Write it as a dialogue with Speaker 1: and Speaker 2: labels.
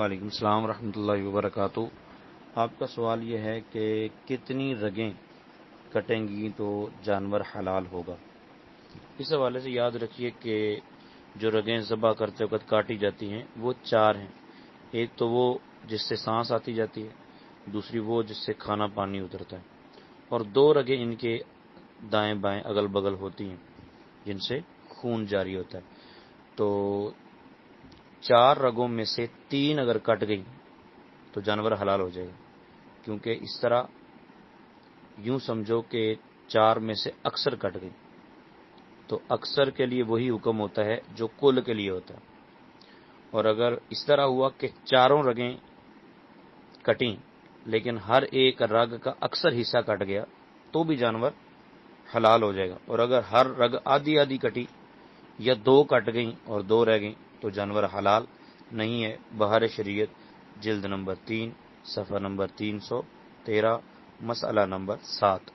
Speaker 1: وعلیکم السلام ورحمۃ اللہ وبرکاتہ۔ آپ کا سوال یہ ہے کہ کتنی رگیں کٹیں گی تو جانور حلال ہوگا۔ اس حوالے سے یاد رکھیے کہ جو رگیں ذبح کرتے وقت کاٹی جاتی ہیں وہ چار ہیں۔ ایک تو وہ جس سے سانس آتی جاتی ہے، دوسری وہ جس سے کھانا پانی اترتا ہے، اور دو رگیں ان کے دائیں بائیں اگل بغل ہوتی ہیں جن سے خون جاری ہوتا ہے۔ تو چار رگوں میں سے تین اگر کٹ گئی تو جانور حلال ہو جائے گا، کیونکہ اس طرح یوں سمجھو کہ چار میں سے اکثر کٹ گئی، تو اکثر کے لیے وہی حکم ہوتا ہے جو کل کے لیے ہوتا ہے۔ اور اگر اس طرح ہوا کہ چاروں رگیں کٹیں لیکن ہر ایک رگ کا اکثر حصہ کٹ گیا تو بھی جانور حلال ہو جائے گا، اور اگر ہر رگ آدھی آدھی کٹی یا دو کٹ گئیں اور دو رہ گئیں تو جانور حلال نہیں ہے۔ بہار شریعت جلد نمبر 3 صفحہ نمبر 313 مسئلہ نمبر 7۔